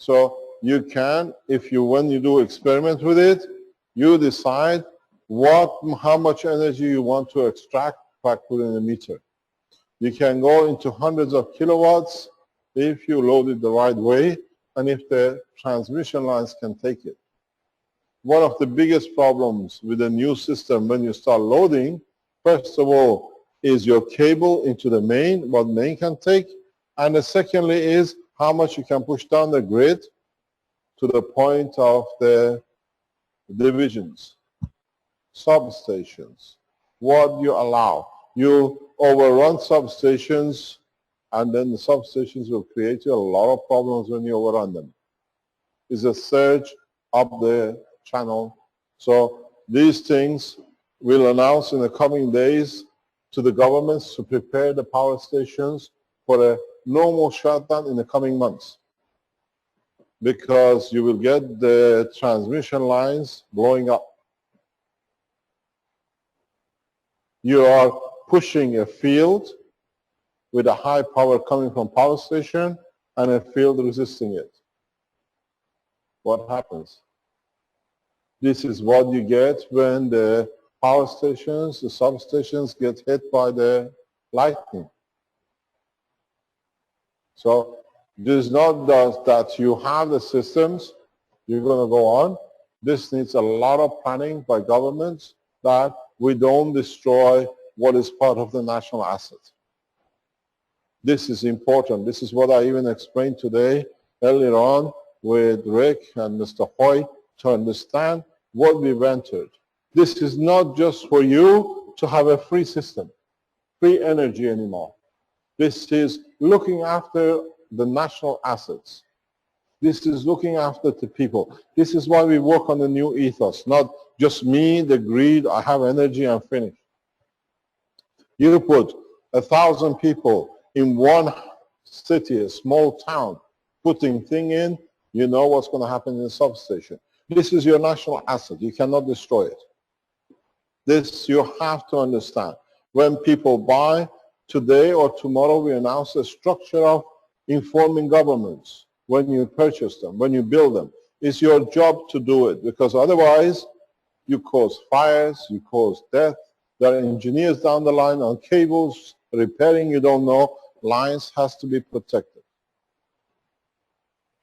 So you can, when you do experiment with it, you decide how much energy you want to extract by putting a meter. You can go into hundreds of kilowatts if you load it the right way and if the transmission lines can take it. One of the biggest problems with a new system when you start loading, first of all, is your cable into the main, what main can take, and secondly is how much you can push down the grid to the point of the divisions, substations, what you allow. You overrun substations, and then the substations will create you a lot of problems when you overrun them. It's a surge up the channel. So these things we'll announce in the coming days to the governments to prepare the power stations for a normal shutdown in the coming months, because you will get the transmission lines blowing up. You are pushing a field with a high power coming from power station and a field resisting it. What happens? This is what you get when the power stations, the substations get hit by the lightning. So this is not that you have the systems, you're going to go on. This needs a lot of planning by governments that we don't destroy what is part of the national asset. This is important. This is what I even explained today, earlier on, with Rick and Mr. Hoy, to understand what we've entered. This is not just for you to have a free system, free energy anymore. This is looking after the national assets. This is looking after the people. This is why we work on the new ethos, not just me, the greed, I have energy, I'm finished. You put 1,000 people in one city, a small town, putting thing in, you know what's going to happen in the substation. This is your national asset. You cannot destroy it. This you have to understand. When people buy, today or tomorrow we announce a structure of informing governments when you purchase them, when you build them. It's your job to do it, because otherwise you cause fires, you cause death. There are engineers down the line on cables, repairing, you don't know. Lines has to be protected.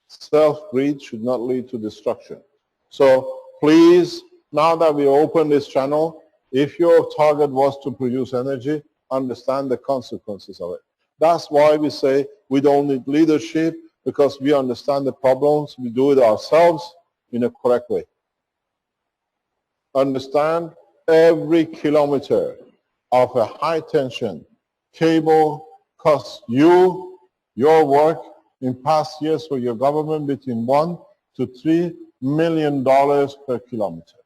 Self-greed should not lead to destruction. So please, now that we open this channel, if your target was to produce energy, understand the consequences of it. That's why we say we don't need leadership, because we understand the problems. We do it ourselves in a correct way. Understand every kilometer of a high tension cable costs you, your work, in past years for your government between $1 to $3 million per kilometer.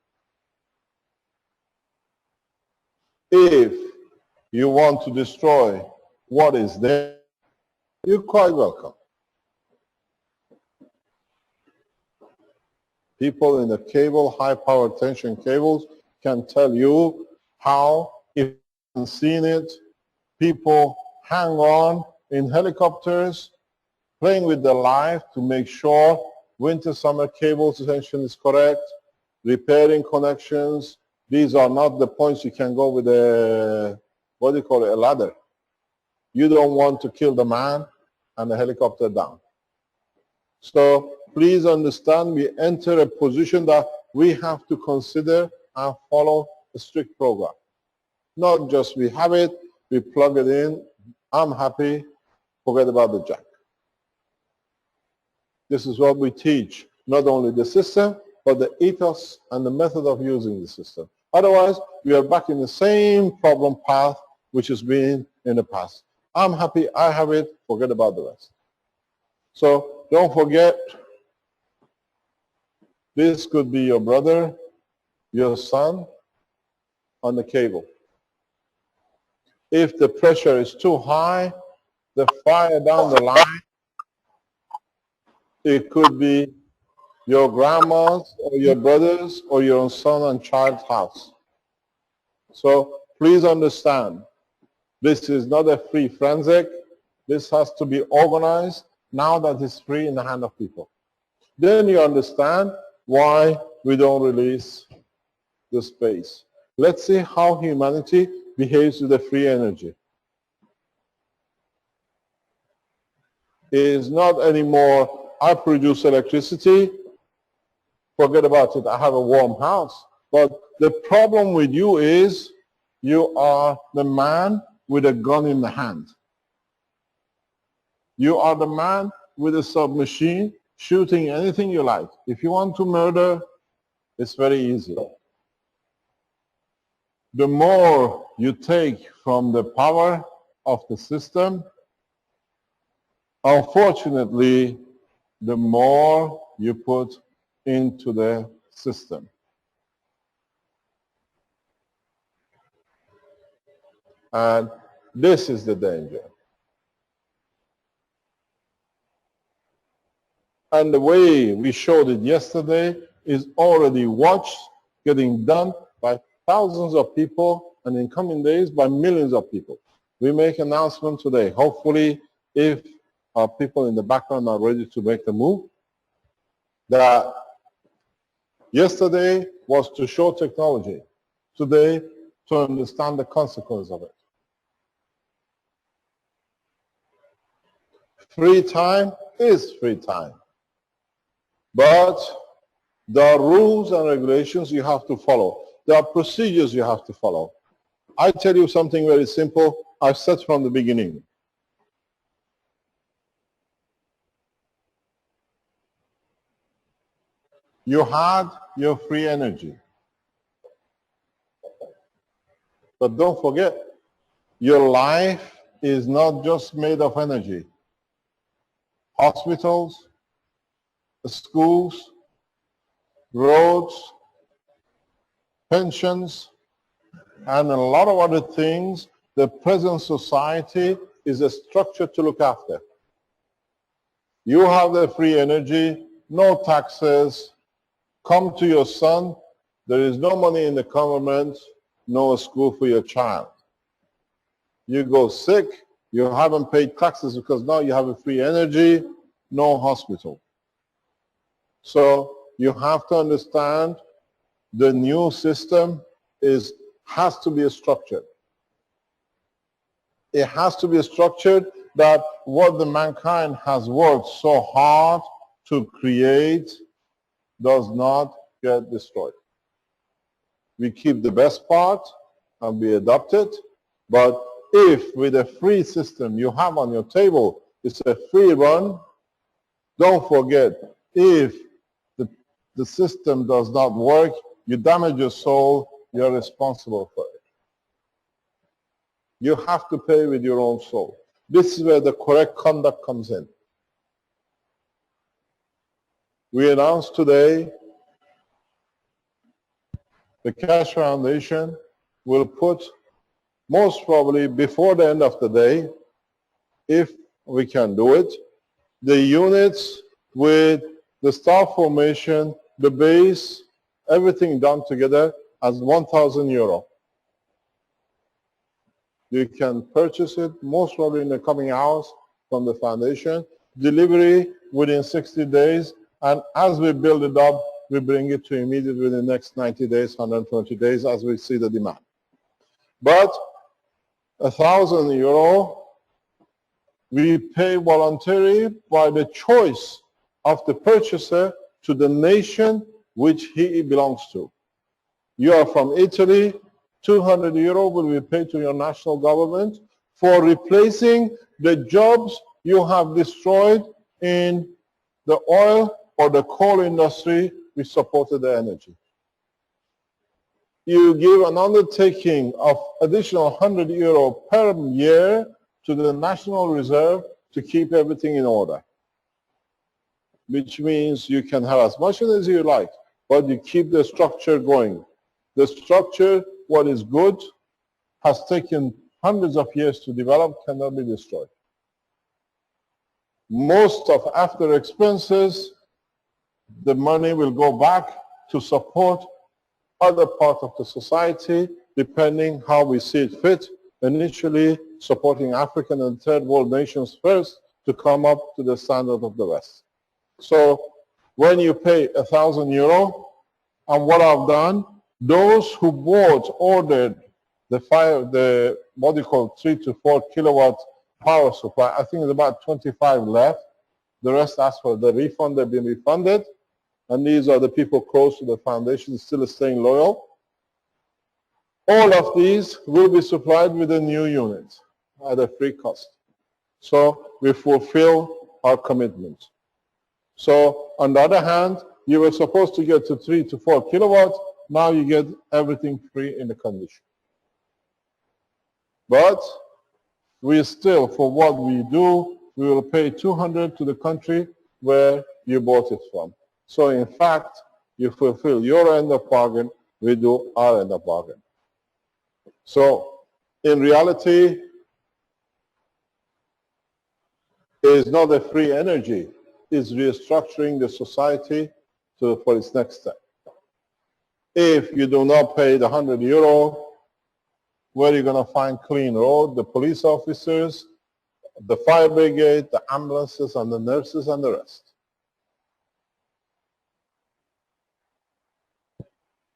If you want to destroy what is there, you're quite welcome. People in the cable, high power tension cables, can tell you how, if you haven't seen it, people hang on in helicopters, playing with their life to make sure winter-summer cable tension is correct, repairing connections. These are not the points you can go with a, what do you call it, a ladder. You don't want to kill the man and the helicopter down. So please understand, we enter a position that we have to consider and follow a strict program. Not just we have it, we plug it in, I'm happy, forget about the jack. This is what we teach, not only the system, but the ethos and the method of using the system. Otherwise, we are back in the same problem path which has been in the past. I'm happy, I have it, forget about the rest. So don't forget, this could be your brother, your son on the cable. If the pressure is too high, the fire down the line, it could be your grandma's or your brother's or your son and child's house. So please understand, this is not a free forensic. This has to be organized now that it's free in the hand of people. then you understand why we don't release the space. Let's see how humanity behaves with the free energy. It is not anymore, I produce electricity, forget about it, I have a warm house. But the problem with you is you are the man with a gun in the hand. You are the man with a submachine shooting anything you like. If you want to murder, it's very easy. The more you take from the power of the system, unfortunately, the more you put into the system. And this is the danger. And the way we showed it yesterday is already watched, getting done by thousands of people, and in coming days by millions of people. We make an announcement today. Hopefully, if our people in the background are ready to make the move, that yesterday was to show technology, today to understand the consequence of it. Free time is free time. But there are rules and regulations you have to follow. There are procedures you have to follow. I tell you something very simple. I've said from the beginning. You had your free energy. But don't forget, your life is not just made of energy. Hospitals, schools, roads, pensions, and a lot of other things, the present society is a structure to look after. You have the free energy, no taxes, come to your son, there is no money in the government, no school for your child. You go sick, you haven't paid taxes because now you have a free energy, no hospital. So you have to understand the new system has to be structured. It has to be structured that what the mankind has worked so hard to create does not get destroyed. We keep the best part and we adopt it, but if with a free system you have on your table, it's a free run, don't forget, if the system does not work, you damage your soul, you're responsible for it. You have to pay with your own soul. This is where the correct conduct comes in. We announced today the Keshe Foundation will put, most probably before the end of the day, if we can do it, the units with the star formation, the base, everything done together as 1,000 euro. You can purchase it most probably in the coming hours from the foundation. Delivery within 60 days, and as we build it up, we bring it to immediately within the next 90 days, 120 days as we see the demand. But 1,000 euro, we pay voluntarily by the choice of the purchaser to the nation which he belongs to. You are from Italy, 200 euro will be paid to your national government for replacing the jobs you have destroyed in the oil or the coal industry which supported the energy. You give an undertaking of additional 100 euro per year to the National Reserve to keep everything in order, which means you can have as much as you like, but you keep the structure going. The structure, what is good, has taken hundreds of years to develop, cannot be destroyed. Most of after expenses, the money will go back to support other parts of the society, depending how we see it fit, initially supporting African and third world nations first to come up to the standard of the West. So when you pay €1,000, and what I've done, those who ordered the what you call 3 to 4 kilowatt power supply, I think it's about 25 left. The rest asked for the refund, they've been refunded. And these are the people close to the foundation still staying loyal. All of these will be supplied with a new unit at a free cost. So we fulfill our commitment. So on the other hand, you were supposed to get to 3 to 4 kilowatts. Now you get everything free in the condition. But we still, for what we do, we will pay 200 to the country where you bought it from. So in fact, you fulfill your end of bargain, we do our end of bargain. So in reality, it is not a free energy, it's restructuring the society for its next step. If you do not pay the €100, where are you going to find clean road? The police officers, the fire brigade, the ambulances, and the nurses, and the rest.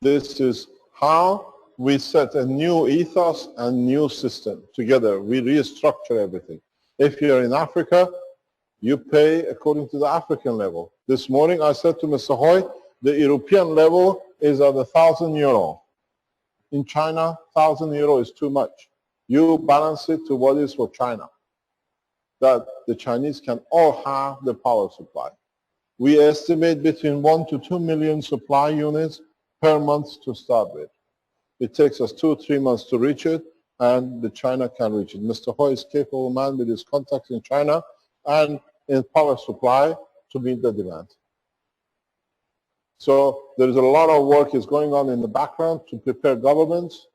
This is how we set a new ethos and new system together. We restructure everything. If you're in Africa, you pay according to the African level. This morning I said to Mr. Hoy, the European level is at €1,000. In China, €1,000 is too much. You balance it to what is for China, that the Chinese can all have the power supply. We estimate between 1 to 2 million supply units per month to start with. It takes us 2 or 3 months to reach it, and the China can reach it. Mr. Hoy is a capable man with his contacts in China and in power supply to meet the demand. So there is a lot of work is going on in the background to prepare governments,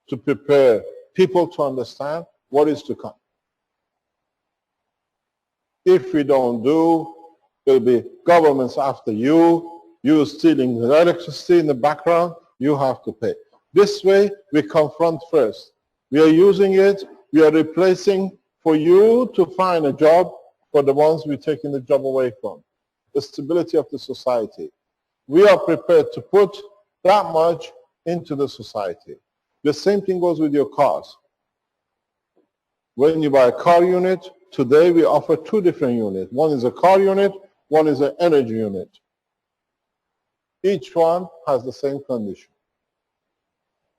to prepare people to understand what is to come. If we don't do, it'll be governments after you. You're stealing the electricity in the background, you have to pay. This way, we confront first. We are using it, we are replacing for you to find a job for the ones we're taking the job away from. The stability of the society. We are prepared to put that much into the society. The same thing goes with your cars. When you buy a car unit, today we offer 2 different units. One is a car unit, one is an energy unit. Each one has the same condition.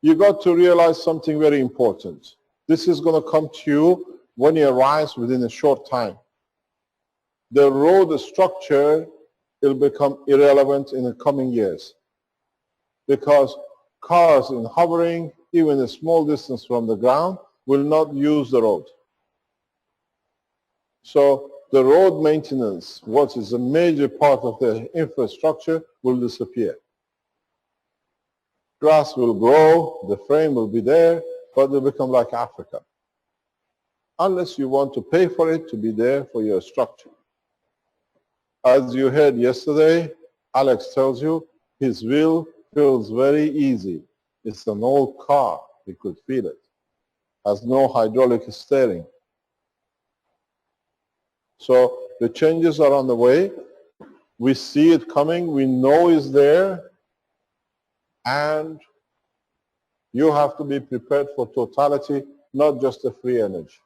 You got to realize something very important. This is going to come to you when you arrive within a short time. The road structure will become irrelevant in the coming years because cars in hovering, even a small distance from the ground, will not use the road. So the road maintenance, what is a major part of the infrastructure, will disappear. Grass will grow, the frame will be there, but it will become like Africa. Unless you want to pay for it to be there for your structure. As you heard yesterday, Alex tells you his wheel feels very easy. It's an old car, he could feel it. Has no hydraulic steering. So the changes are on the way. We see it coming, we know it's there, and you have to be prepared for totality, not just the free energy.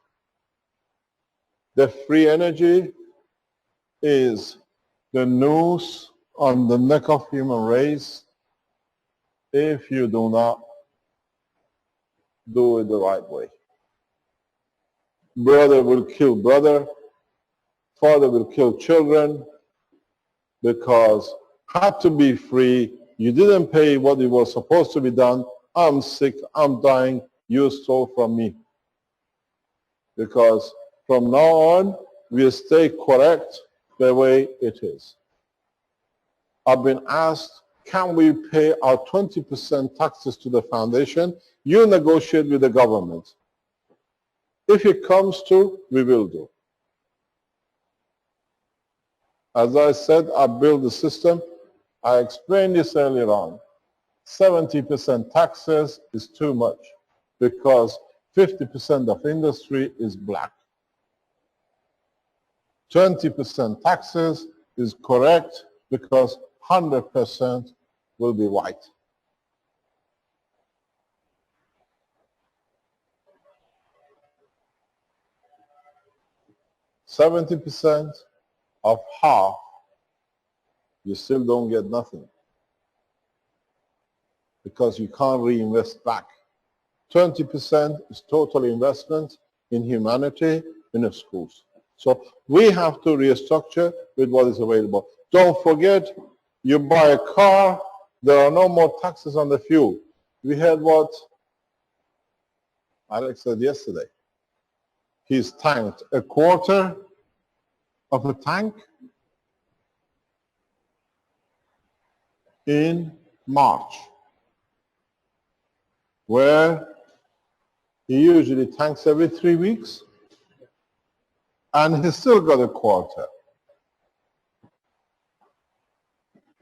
The free energy is the noose on the neck of human race if you do not do it the right way. Brother will kill brother, father will kill children, because had to be free, you didn't pay what it was supposed to be done, I'm sick, I'm dying, you stole from me. Because from now on, we stay correct the way it is. I've been asked, can we pay our 20% taxes to the foundation? You negotiate with the government. If it comes to, we will do. As I said, I built the system. I explained this earlier on. 70% taxes is too much because 50% of industry is black. 20% taxes is correct because 100% will be white. %70 of half, you still don't get nothing because you can't reinvest back. 20% is total investment in humanity in the schools. So we have to restructure with what is available. Don't forget, you buy a car, there are no more taxes on the fuel. We heard what Alex said yesterday. He's tanked a quarter of a tank in March, where he usually tanks every 3 weeks, and he's still got a quarter.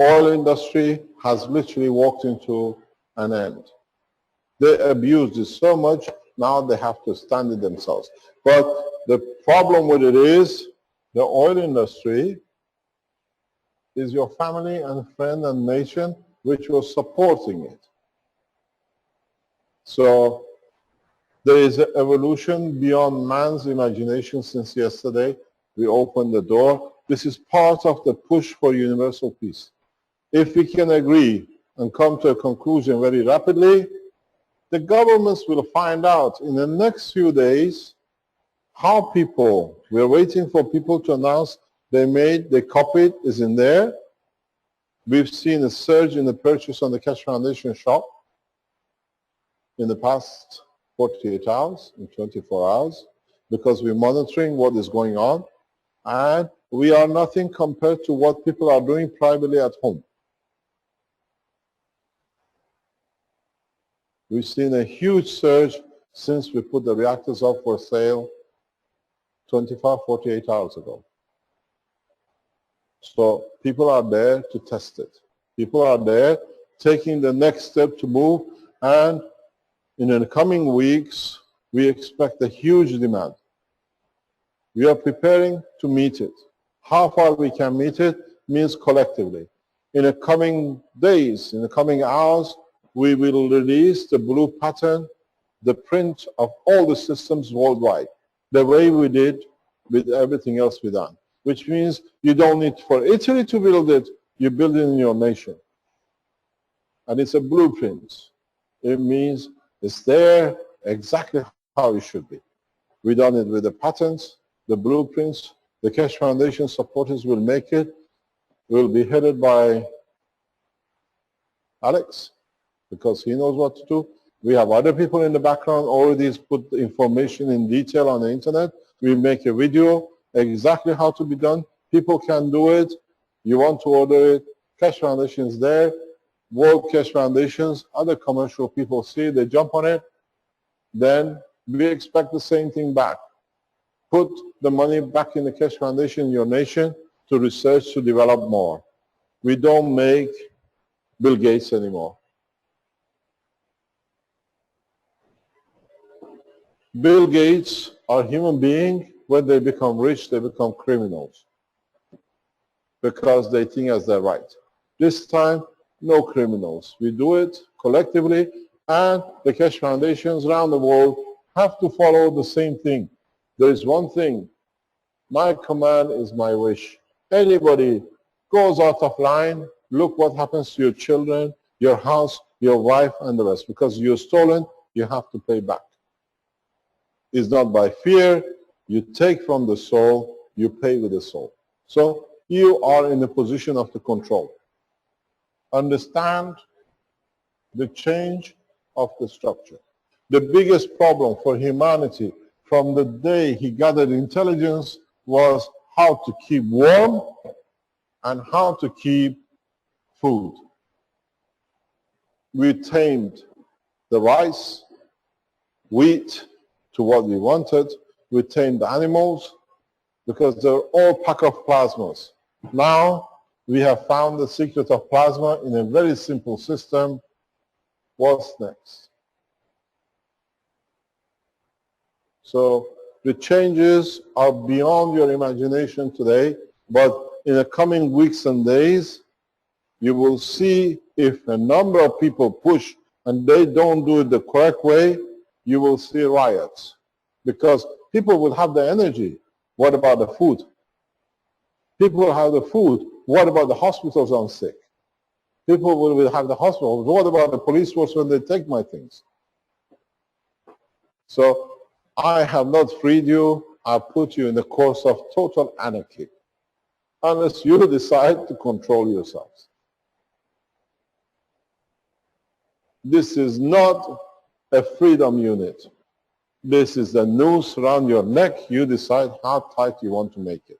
Oil industry has literally walked into an end. They abused it so much, now they have to stand it themselves. But the problem with it is, the oil industry is your family and friend and nation which was supporting it. So there is an evolution beyond man's imagination since yesterday. We opened the door. This is part of the push for universal peace. If we can agree and come to a conclusion very rapidly, the governments will find out in the next few days how people, we're waiting for people to announce they copied, is in there. We've seen a surge in the purchase on the Keshe Foundation shop in the past 48 hours, in 24 hours, because we're monitoring what is going on, and we are nothing compared to what people are doing privately at home. We've seen a huge surge since we put the reactors up for sale 25, 48 hours ago. So people are there to test it. People are there taking the next step to move, and in the coming weeks, we expect a huge demand. We are preparing to meet it. How far we can meet it means collectively. In the coming days, in the coming hours, we will release the blue pattern, the print of all the systems worldwide, the way we did with everything else we've done, which means you don't need for Italy to build it, you build it in your nation. And it's a blueprint. It means it's there exactly how it should be. We've done it with the patents, the blueprints. The Keshe Foundation supporters will make it. It will be headed by Alex, because he knows what to do. We have other people in the background already put the information in detail on the internet. We make a video exactly how to be done. People can do it. You want to order it. Keshe Foundation is there. World Keshe Foundations, other commercial people see it, they jump on it. Then we expect the same thing back. Put the money back in the Keshe Foundation in your nation to research, to develop more. We don't make Bill Gates anymore. Bill Gates are human beings. When they become rich, they become criminals because they think as their right. This time, no criminals. We do it collectively, and the Keshe Foundations around the world have to follow the same thing. There is one thing. My command is my wish. Anybody goes out of line, look what happens to your children, your house, your wife, and the rest. Because you're stolen, you have to pay back. It's not by fear. You take from the soul, you pay with the soul. So you are in the position of the control. Understand the change of the structure. The biggest problem for humanity from the day he gathered intelligence was how to keep warm and how to keep food. We tamed the rice, wheat to what we wanted. We tamed the animals because they're all pack of plasmas. Now we have found the secret of plasma in a very simple system. What's next? So the changes are beyond your imagination today, but in the coming weeks and days, you will see if a number of people push and they don't do it the correct way, you will see riots. Because people will have the energy. What about the food? People will have the food. What about the hospitals on sick? People will have the hospitals. What about the police force when they take my things? So I have not freed you. I put you in the course of total anarchy unless you decide to control yourselves. This is not a freedom unit. This is a noose around your neck. You decide how tight you want to make it.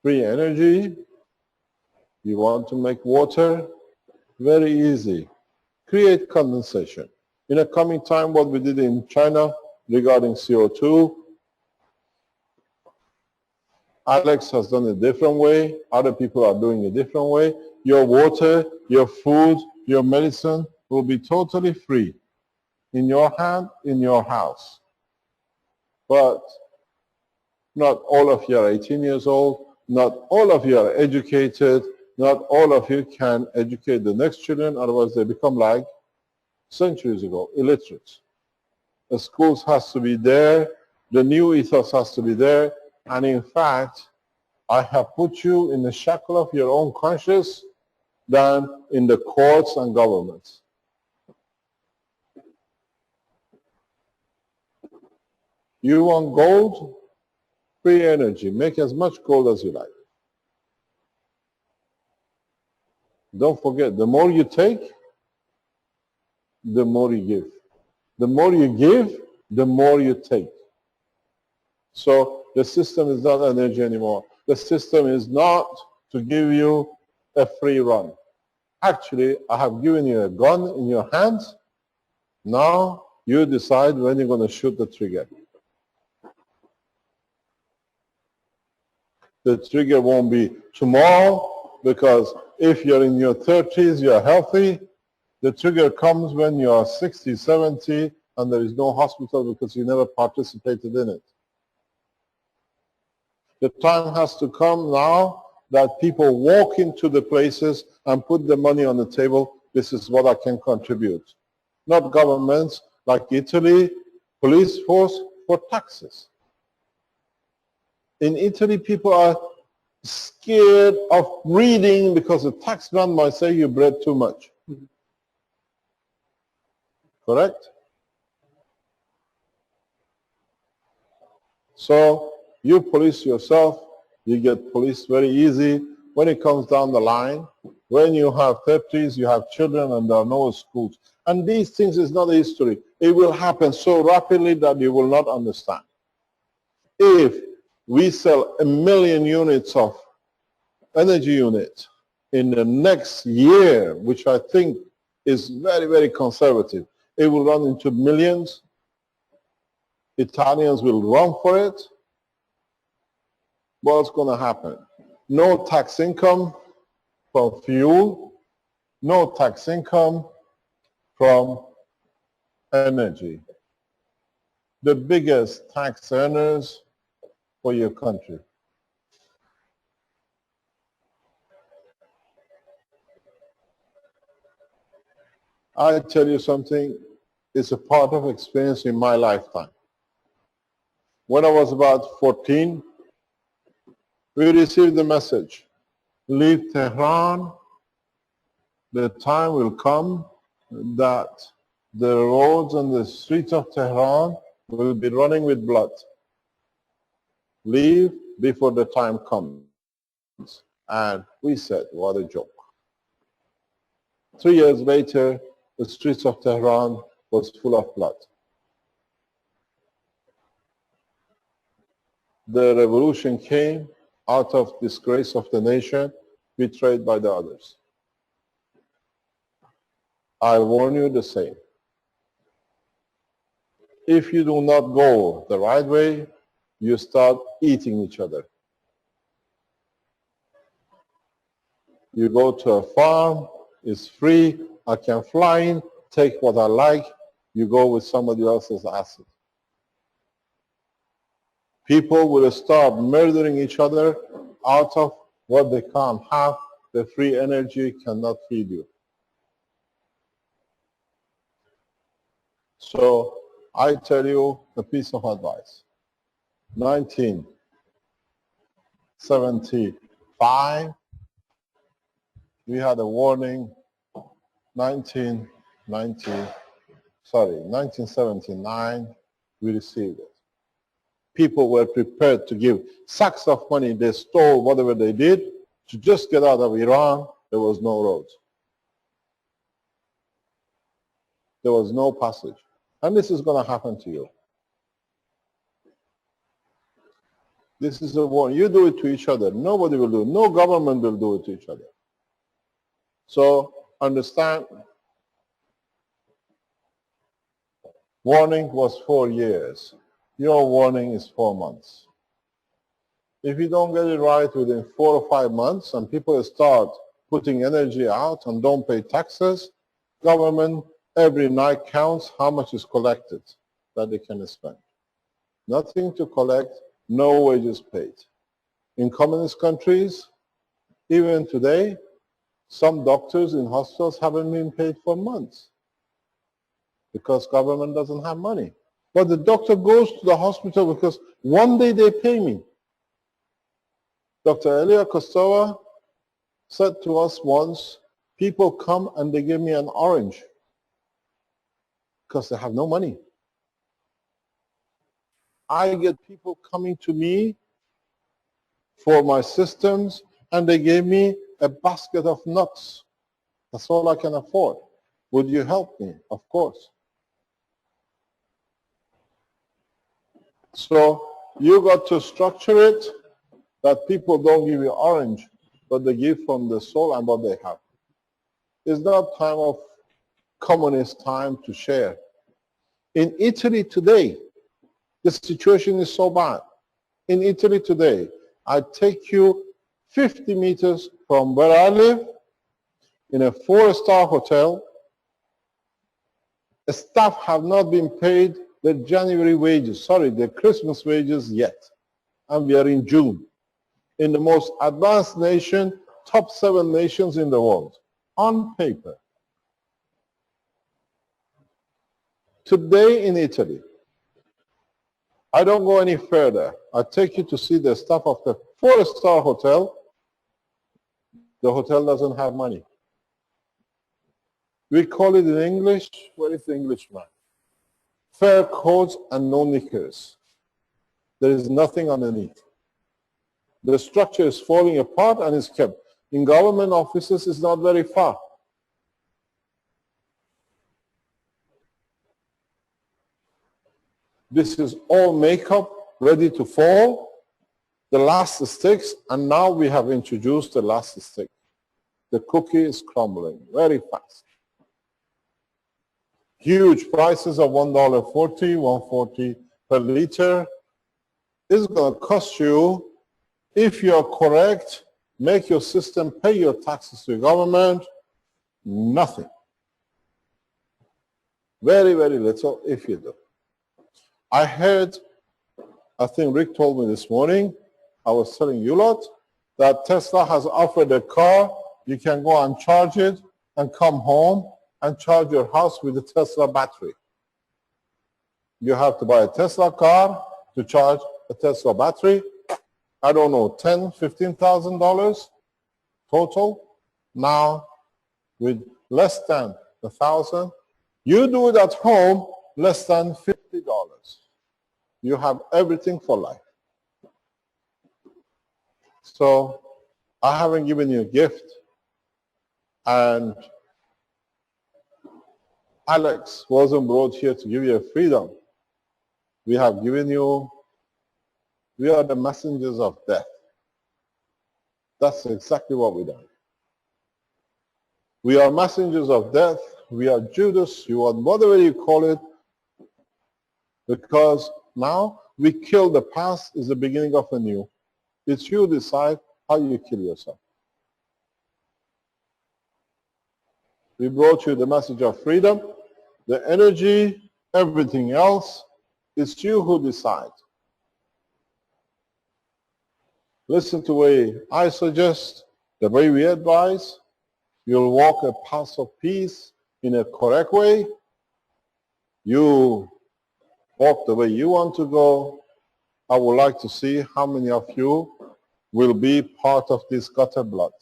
Free energy. You want to make water? Very easy. Create condensation. In a coming time, what we did in China regarding CO2, Alex has done a different way. Other people are doing a different way. Your water, your food, your medicine will be totally free in your hand, in your house. But not all of you are 18 years old. Not all of you are educated. Not all of you can educate the next children, otherwise they become like centuries ago, illiterate. The schools has to be there. The new ethos has to be there. And in fact, I have put you in the shackle of your own conscience than in the courts and governments. You want gold? Free energy. Make as much gold as you like. Don't forget, the more you take, the more you give. The more you give, the more you take. So the system is not energy anymore. The system is not to give you a free run. Actually, I have given you a gun in your hands. Now you decide when you're going to shoot the trigger. The trigger won't be tomorrow, because if you're in your 30s, you're healthy. The trigger comes when you are 60, 70, and there is no hospital because you never participated in it. The time has to come now that people walk into the places and put the money on the table. This is what I can contribute. Not governments like Italy, police force for taxes. In Italy, people are scared of reading because the taxman might say you read too much. Correct? So you police yourself, you get policed very easy. When it comes down the line, when you have 30s, you have children and there are no schools. And these things is not history. It will happen so rapidly that you will not understand. If we sell 1 million units of energy units in the next year, which I think is very, very conservative, it will run into millions. Italians will run for it. What's going to happen? No tax income from fuel, no tax income from energy. The biggest tax earners for your country. I tell you something, it's a part of experience in my lifetime. When I was about 14, we received the message, leave Tehran, the time will come that the roads and the streets of Tehran will be running with blood. Leave before the time comes. And we said, what a joke. 3 years later, the streets of Tehran was full of blood. The revolution came out of disgrace of the nation, betrayed by the others. I warn you the same. If you do not go the right way, you start eating each other. You go to a farm, it's free, I can fly in, take what I like, you go with somebody else's asset. People will start murdering each other out of what they can't have, the free energy cannot feed you. So I tell you a piece of advice. 1975, we had a warning. 1979, we received it. People were prepared to give sacks of money. They stole whatever they did to just get out of Iran. There was no roads. There was no passage. And this is going to happen to you. This is a warning. You do it to each other. Nobody will do it. No government will do it to each other. So understand, warning was 4 years. Your warning is 4 months. If you don't get it right within 4 or 5 months and people start putting energy out and don't pay taxes, government every night counts how much is collected that they can spend. Nothing to collect, no wages paid. In communist countries, even today, some doctors in hospitals haven't been paid for months because government doesn't have money. But the doctor goes to the hospital because one day they pay me. Dr. Elia Kostova said to us once, people come and they give me an orange because they have no money. I get people coming to me for my systems and they gave me a basket of nuts. That's all I can afford. Would you help me? Of course. So you got to structure it that people don't give you orange, but they give from the soul and what they have. It's not time of communist time to share. In Italy today, the situation is so bad. In Italy today, I take you 50 meters from where I live in a 4-star hotel. The staff have not been paid their January wages, their Christmas wages yet. And we are in June. In the most advanced nation, top 7 nations in the world, on paper. Today in Italy, I don't go any further. I take you to see the staff of the 4-star hotel. The hotel doesn't have money. We call it in English, where is the Englishman? Fur coats and no knickers. There is nothing underneath. The structure is falling apart and is kept. In government offices, it's not very far. This is all makeup ready to fall, the last sticks, and now we have introduced the last stick. The cookie is crumbling very fast. Huge prices of $1.40, $1.40 per liter. This is going to cost you, if you are correct, make your system pay your taxes to the government, nothing. Very, very little if you do. I heard, I think Rick told me this morning, I was telling you lot, that Tesla has offered a car, you can go and charge it and come home and charge your house with a Tesla battery. You have to buy a Tesla car to charge a Tesla battery. I don't know, $10,000, $15,000 total. Now, with less than $1,000, you do it at home, less than $50. You have everything for life. So I haven't given you a gift. And Alex wasn't brought here to give you a freedom. We have given you, we are the messengers of death. That's exactly what we've done. We are messengers of death. We are Judas, you want whatever you call it, because now we kill the past is the beginning of a new. It's you decide how you kill yourself. We brought you the message of freedom, the energy, everything else. It's you who decide. Listen to the way I suggest, the way we advise. You'll walk a path of peace in a correct way. You walk the way you want to go. I would like to see how many of you will be part of this gutter blood.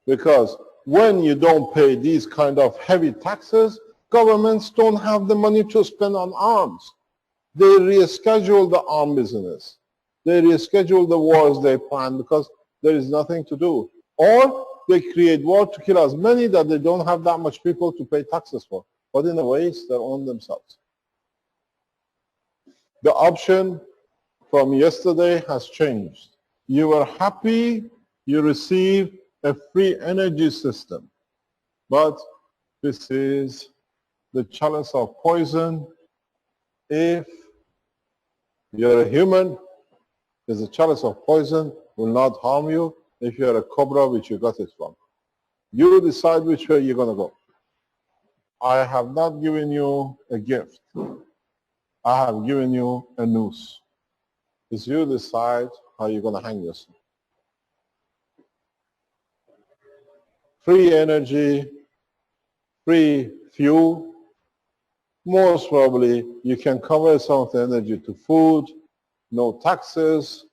Because when you don't pay these kind of heavy taxes, governments don't have the money to spend on arms. They reschedule the arms business. They reschedule the wars they plan because there is nothing to do. Or they create war to kill as many that they don't have that much people to pay taxes for. But in a way, it's their own themselves. The option from yesterday has changed. You were happy you received a free energy system. But this is the chalice of poison. If you're a human, there's a chalice of poison will not harm you if you're a cobra which you got it from. You decide which way you're going to go. I have not given you a gift. I have given you a noose. It's you decide how you're going to hang yourself. Free energy, free fuel. Most probably you can convert some of the energy to food, no taxes,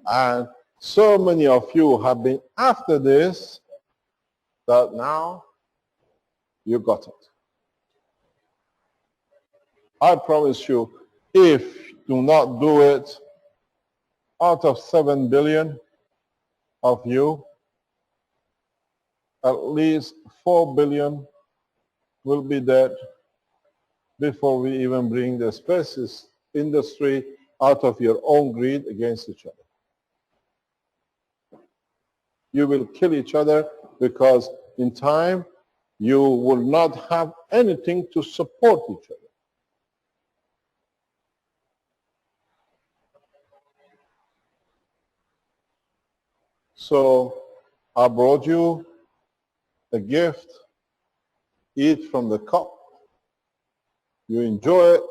and so many of you have been after this that now you got it. I promise you, if you do not do it, out of 7 billion of you, at least 4 billion will be dead before we even bring the space industry out of your own greed against each other. You will kill each other because in time you will not have anything to support each other. So I brought you a gift. Eat from the cup. You enjoy it.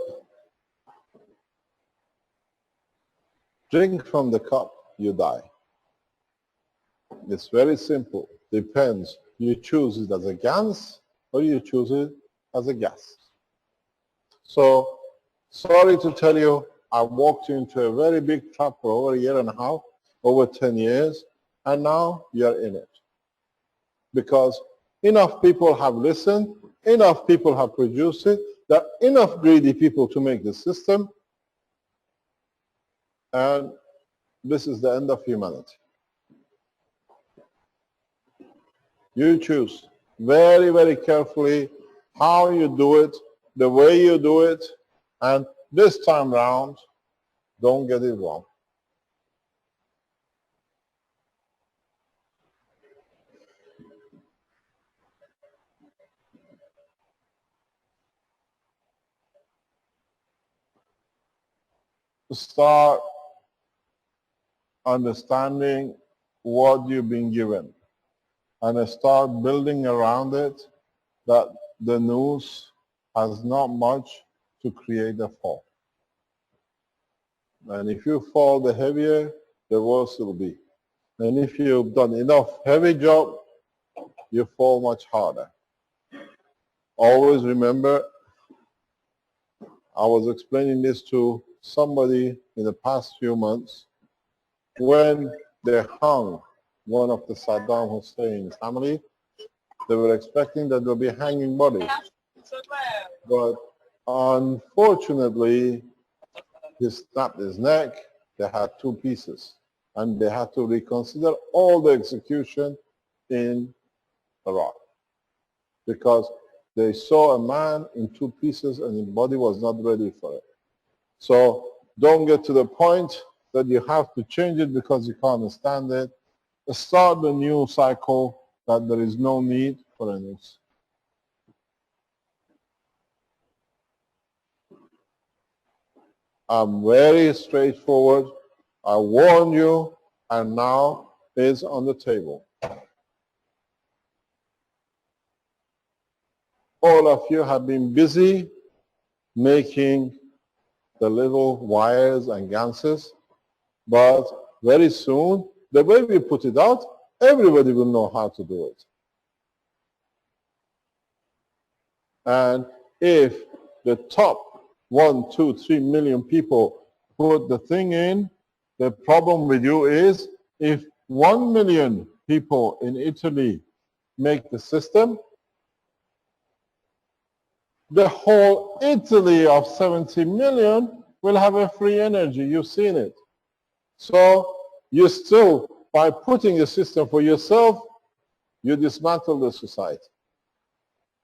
Drink from the cup, you die. It's very simple. Depends. You choose it as a gas or you choose it as a gas. So, sorry to tell you, I walked into a very big trap for over a year and a half, over 10 years, and now you're in it. Because enough people have listened, enough people have produced it, there are enough greedy people to make the system, and this is the end of humanity. You choose very, very carefully how you do it, the way you do it, and this time round, don't get it wrong. Start understanding what you've been given and start building around it that the noose has not much to create a fall. And if you fall, the heavier, the worse it will be. And if you've done enough heavy job, you fall much harder. Always remember, I was explaining this to somebody in the past few months, when they hung one of the Saddam Hussein's family, they were expecting that there'll be hanging bodies. But unfortunately, he snapped his neck. They had 2 pieces. And they had to reconsider all the execution in Iraq. Because they saw a man in 2 pieces and his body was not ready for it. So don't get to the point that you have to change it because you can't understand it. Start the new cycle that there is no need for a noose. I'm very straightforward. I warned you, and now it's on the table. All of you have been busy making the little wires and ganses, but very soon, the way we put it out, everybody will know how to do it. And if the top 1, 2, 3 million people put the thing in, the problem with you is if 1 million people in Italy make the system, the whole Italy of 70 million will have a free energy. You've seen it. So you still, by putting a system for yourself, you dismantle the society.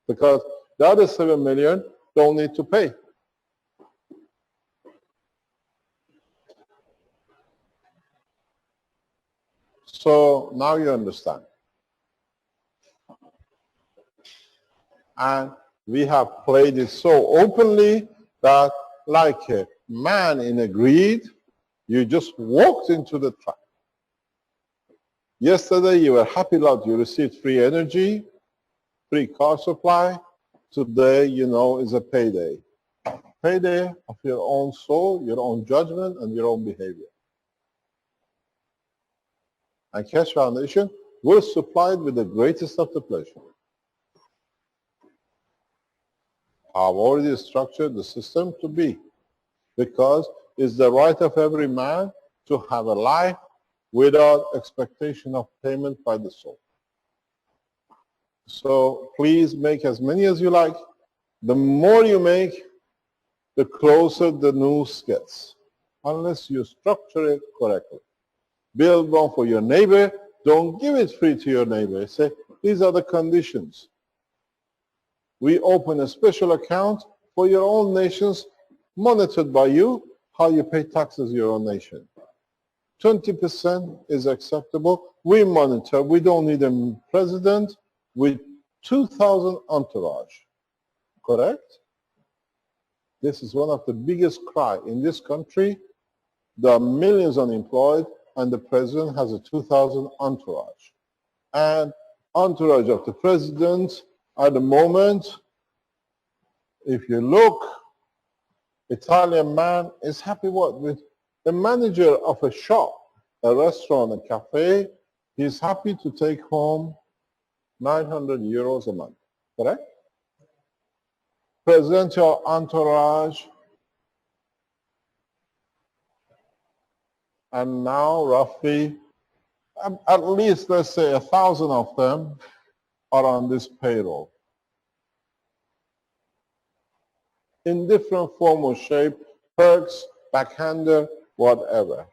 Because the other 7 million don't need to pay. So now you understand. And we have played it so openly that like a man in a greed, you just walked into the trap. Yesterday you were happy that you received free energy, free car supply. Today, you know, is a payday. Payday of your own soul, your own judgment, and your own behavior. And Keshe Foundation will supply it with the greatest of the pleasure. I've already structured the system to be, because it's the right of every man to have a life without expectation of payment by the soul. So please make as many as you like. The more you make, the closer the noose gets, unless you structure it correctly. Build one for your neighbor. Don't give it free to your neighbor. Say, these are the conditions. We open a special account for your own nations, monitored by you, how you pay taxes your own nation. 20% is acceptable. We monitor. We don't need a president with 2,000 entourage. Correct? This is one of the biggest cry in this country. There are millions unemployed, and the president has a 2,000 entourage. And entourage of the president at the moment, if you look, Italian man is happy what? With the manager of a shop, a restaurant, a cafe, he's happy to take home 900 euros a month, correct? Present your entourage, and now roughly, at least let's say 1,000 of them are on this payroll. In different form or shape, perks, backhander, whatever.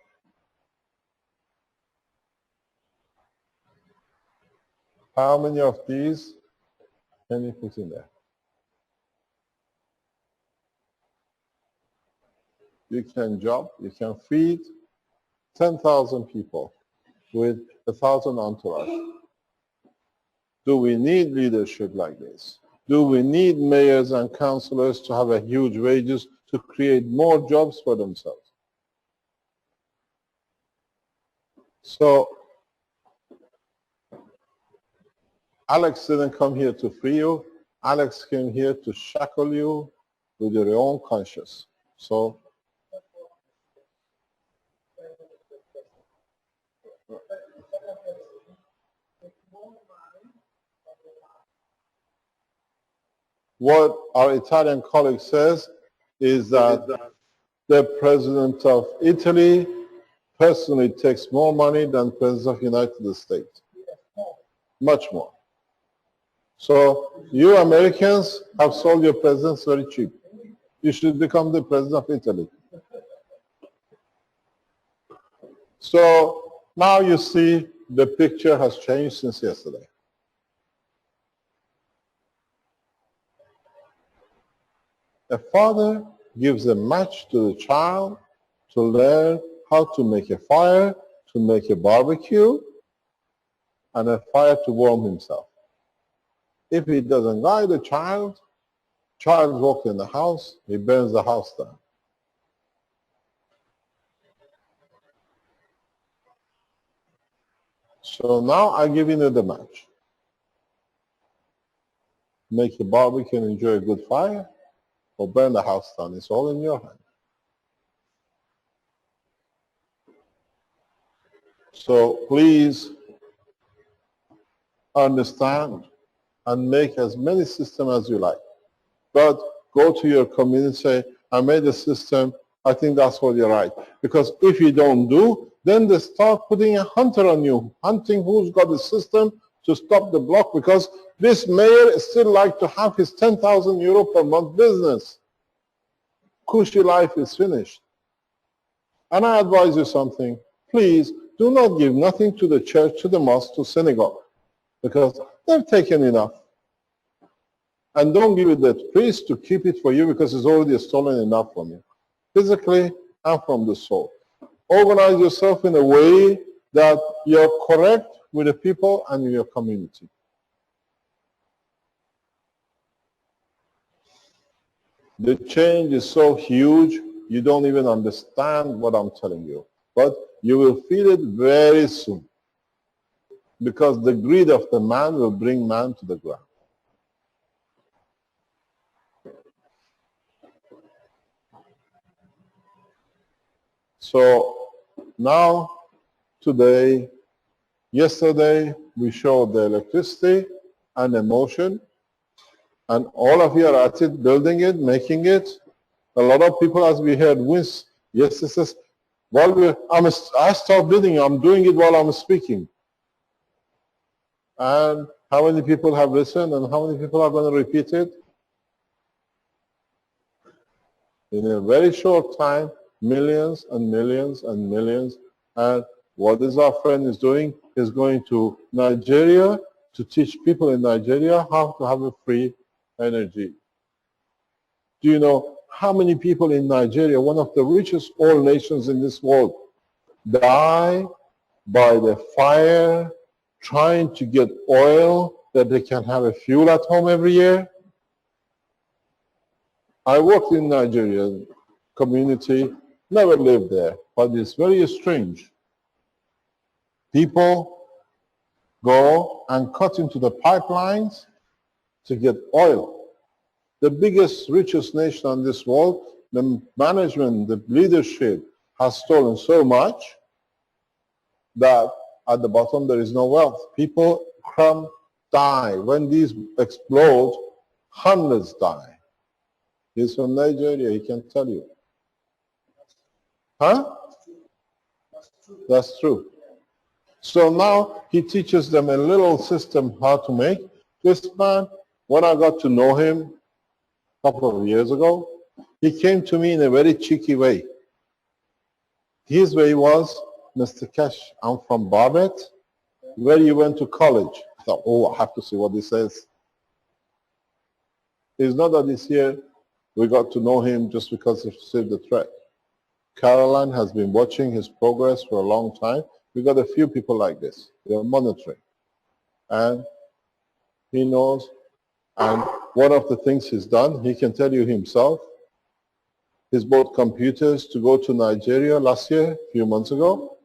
How many of these can you put in there? You can job, you can feed 10,000 people with 1,000 entourage. Do we need leadership like this? Do we need mayors and councillors to have a huge wages to create more jobs for themselves? So Alex didn't come here to free you. Alex came here to shackle you with your own conscience. So what our Italian colleague says is that the president of Italy personally takes more money than the president of the United States. Much more. So you Americans have sold your presidents very cheap. You should become the president of Italy. So now you see the picture has changed since yesterday. A father gives a match to the child to learn how to make a fire, to make a barbecue, and a fire to warm himself. If he doesn't guide the child walks in the house, he burns the house down. So now I give you the match. Make a barbecue and enjoy a good fire, or burn the house down. It's all in your hand. So please understand and make as many systems as you like. But go to your community and say, I made a system, I think that's what you're right. Because if you don't do, then they start putting a hunter on you, hunting who's got the system to stop the block, because this mayor still like to have his 10,000 euro per month business. Cushy life is finished. And I advise you something, please do not give nothing to the church, to the mosque, to synagogue, because they've taken enough. And don't give it to the priest to keep it for you, because it's already stolen enough from you, physically and from the soul. Organize yourself in a way that you're correct with the people and in your community. The change is so huge, you don't even understand what I'm telling you. But you will feel it very soon, because the greed of the man will bring man to the ground. So now, today, yesterday, we showed the electricity and the motion, and all of you are at it, building it, making it. A lot of people, as we heard, wins. Yes, it says, I start building, I'm doing it while I'm speaking. And how many people have listened, and how many people are going to repeat it? In a very short time, millions and millions and millions. And what is our friend is doing is going to Nigeria to teach people in Nigeria how to have a free energy. Do you know how many people in Nigeria, one of the richest oil nations in this world, die by the fire trying to get oil that they can have a fuel at home every year? I worked in Nigeria community, never lived there, but it's very strange. People go and cut into the pipelines to get oil. The biggest, richest nation in this world, the management, the leadership has stolen so much that at the bottom there is no wealth. People die. When these explode, hundreds die. He's from Nigeria, he can tell you. Huh? That's true. So now he teaches them a little system how to make. This man, when I got to know him a couple of years ago, he came to me in a very cheeky way. His way was, Mr. Keshe, I'm from Barbet, where you went to college. I thought, oh, I have to see what he says. It's not that he's here. We got to know him just because he received the threat. Caroline has been watching his progress for a long time. We got a few people like this. They're monitoring. And he knows. And one of the things he's done, he can tell you himself, he's bought computers to go to Nigeria last year, a few months ago,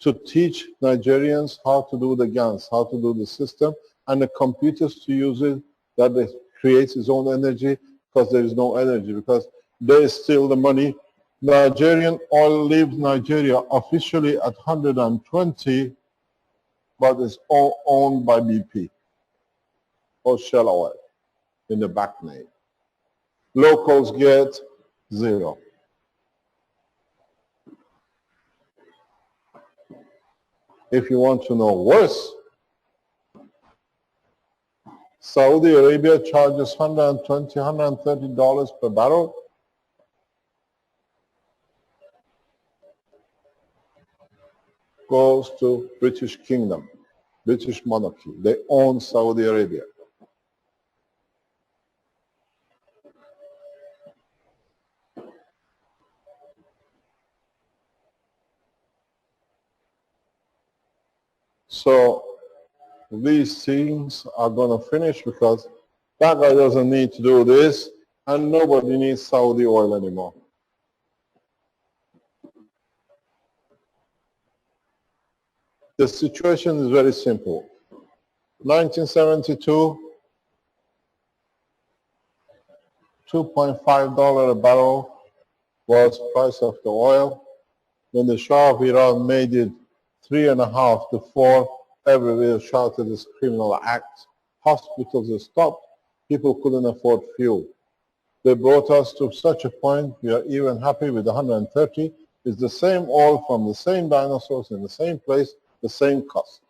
to teach Nigerians how to do the GANs, how to do the system, and the computers to use it, that it creates its own energy, because there is no energy, because they steal the money. Nigerian oil leaves Nigeria officially at 120, but it's all owned by BP or Shell Oil in the back name. Locals get zero. If you want to know worse, Saudi Arabia charges $120, $130 per barrel. Goes to British Kingdom, British monarchy. They own Saudi Arabia. So these things are going to finish, because that guy doesn't need to do this, and nobody needs Saudi oil anymore. The situation is very simple. 1972, $2.5 a barrel was price of the oil. When the Shah of Iran made it 3.5 to 4, everywhere shouted this criminal act. Hospitals were stopped. People couldn't afford fuel. They brought us to such a point we are even happy with 130. It's the same oil from the same dinosaurs in the same place, the same cost.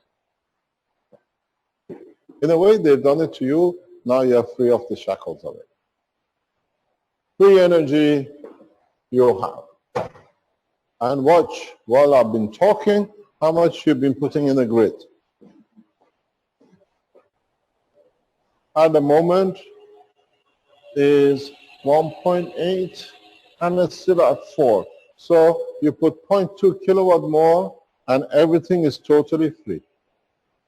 In a way, they've done it to you. Now you're free of the shackles of it. Free energy you have. And watch, while I've been talking, how much you've been putting in the grid. At the moment is 1.8 and it's still at 4. So you put 0.2 kilowatt more and everything is totally free.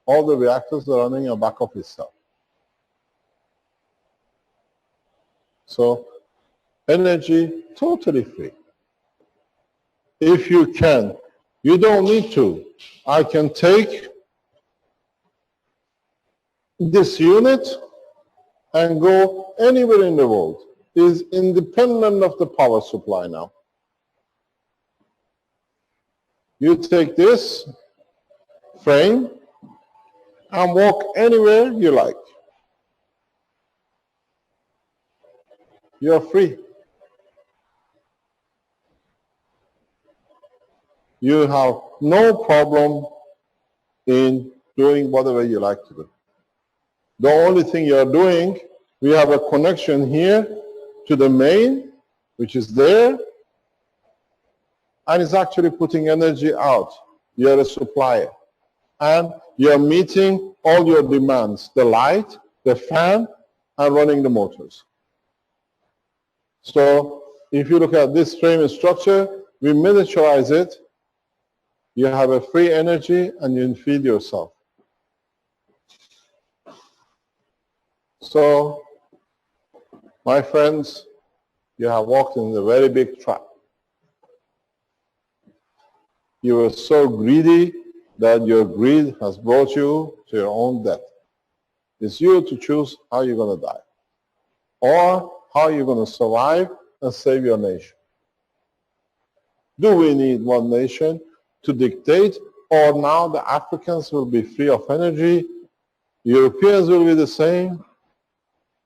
All the reactors are running on back of itself. So energy totally free. If you can, you don't need to. I can take this unit and go anywhere in the world. It is independent of the power supply now. You take this frame and walk anywhere you like. You're free. You have no problem in doing whatever you like to do. The only thing you're doing, we have a connection here to the main, which is there, and it's actually putting energy out. You're a supplier. And you're meeting all your demands, the light, the fan, and running the motors. So if you look at this frame structure, we miniaturize it. You have a free energy and you feed yourself. So, my friends, you have walked in a very big trap. You were so greedy that your greed has brought you to your own death. It's you to choose how you're going to die or how you're going to survive and save your nation. Do we need one nation to dictate, or now the Africans will be free of energy, Europeans will be the same?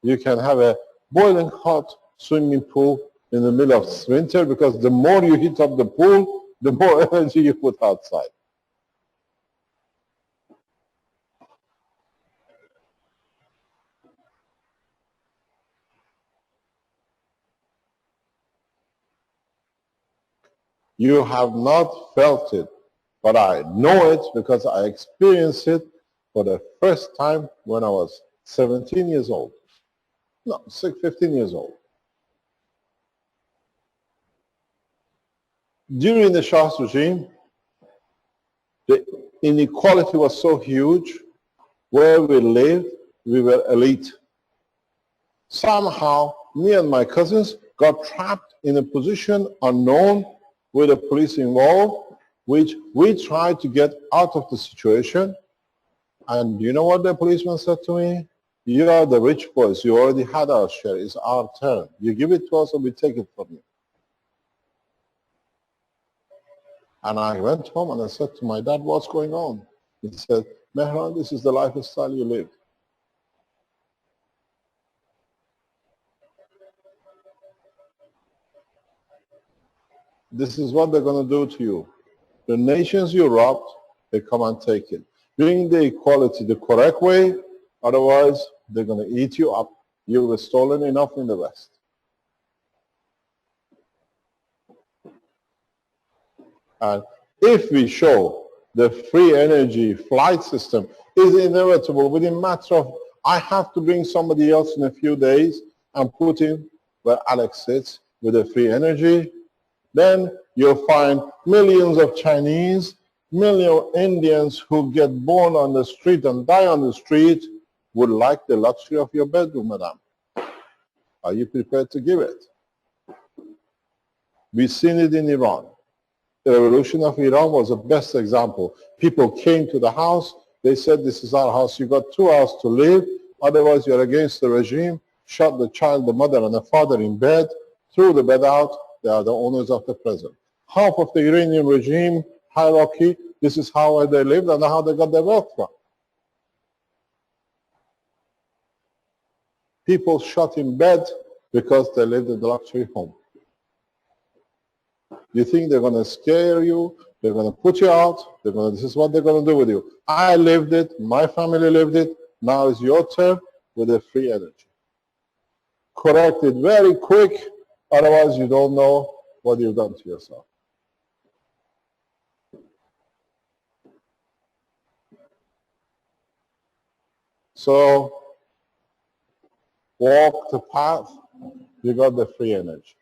You can have a boiling hot swimming pool in the middle of winter because the more you heat up the pool, the more energy you put outside. You have not felt it, but I know it because I experienced it for the first time when I was 17 years old. No, 15 years old. During the Shah's regime, the inequality was so huge. Where we lived, we were elite. Somehow, me and my cousins got trapped in a position unknown with the police involved, which we tried to get out of the situation. And you know what the policeman said to me? You are the rich boys. You already had our share. It's our turn. You give it to us or we take it from you. And I went home and I said to my dad, what's going on? He said, Mehran, this is the lifestyle you live. This is what they're going to do to you. The nations you robbed, they come and take it. Bring the equality the correct way, otherwise they're going to eat you up. You were stolen enough in the West. And if we show the free energy flight system is inevitable within matter of, I have to bring somebody else in a few days and put him where Alex sits with the free energy, then you'll find millions of Chinese, millions of Indians who get born on the street and die on the street would like the luxury of your bedroom, madam. Are you prepared to give it? We've seen it in Iran. The revolution of Iran was the best example. People came to the house, they said, this is our house, you got 2 hours to live, otherwise you're against the regime, shot the child, the mother and the father in bed, threw the bed out, they are the owners of the present. Half of the Iranian regime hierarchy This is how they lived and how they got their wealth from. People shot in bed because they lived in the luxury home. You think they're going to scare you, they're going to put you out, this is what they're going to do with you. I lived it, my family lived it, now it's your turn with the free energy. Correct it very quick, otherwise you don't know what you've done to yourself. So, walk the path, you got the free energy.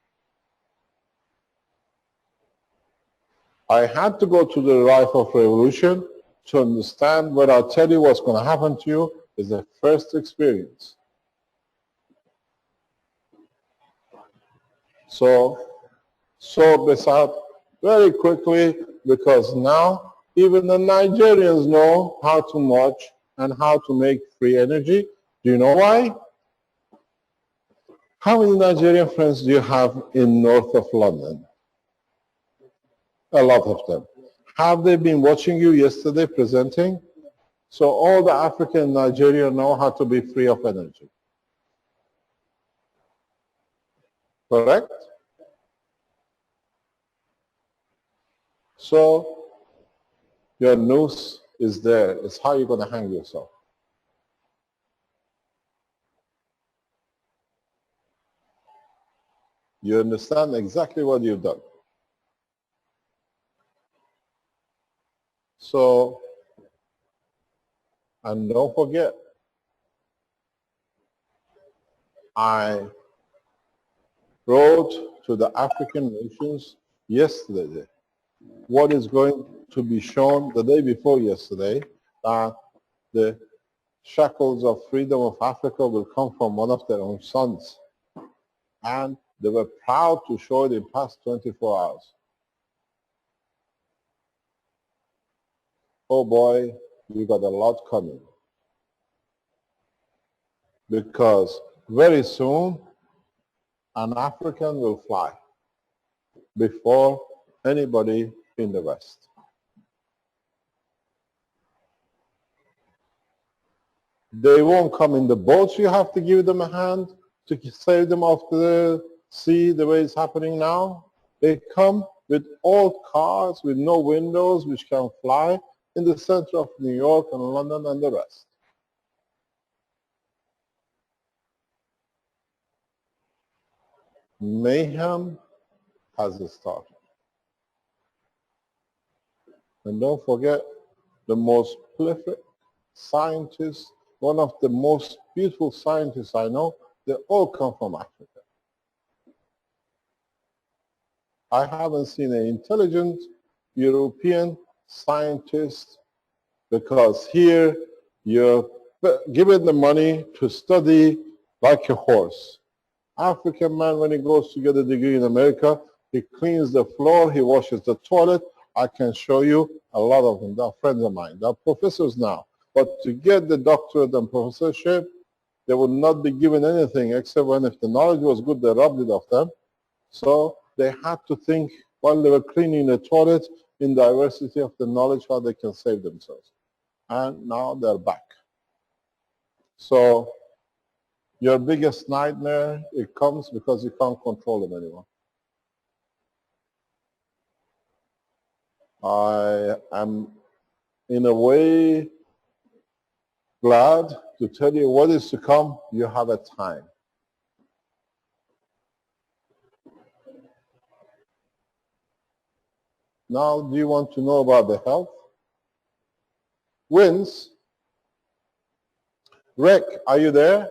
I had to go to the life of revolution to understand what I'll tell you what's going to happen to you is the first experience. So, sort this out very quickly because now even the Nigerians know how to watch and how to make free energy. Do you know why? How many Nigerian friends do you have in north of London? A lot of them. Have they been watching you yesterday presenting? So all the African and Nigeria know how to be free of energy. Correct? So your noose is there. It's how you're going to hang yourself. You understand exactly what you've done. So, and don't forget, I wrote to the African nations yesterday what is going to be shown the day before yesterday, that the shackles of freedom of Africa will come from one of their own sons. And they were proud to show it in past 24 hours. Oh boy, we got a lot coming. Because very soon, an African will fly before anybody in the West. They won't come in the boats. You have to give them a hand to save them off the sea the way it's happening now. They come with old cars with no windows which can fly in the center of New York and London and the rest. Mayhem has started. And don't forget, the most prolific scientists, one of the most beautiful scientists I know, they all come from Africa. I haven't seen an intelligent European scientist because here you're given the money to study like a horse. African man, when he goes to get a degree in America, he cleans the floor, he washes the toilet. I can show you a lot of them. They're friends of mine. They're professors now. But to get the doctorate and professorship, they would not be given anything except when if the knowledge was good, they robbed it of them. So they had to think while they were cleaning the toilet in diversity of the knowledge how they can save themselves. And now they're back. So your biggest nightmare, it comes because you can't control them anymore. I am in a way glad to tell you what is to come. You have a time. Now, do you want to know about the health? Winds. Rick, are you there?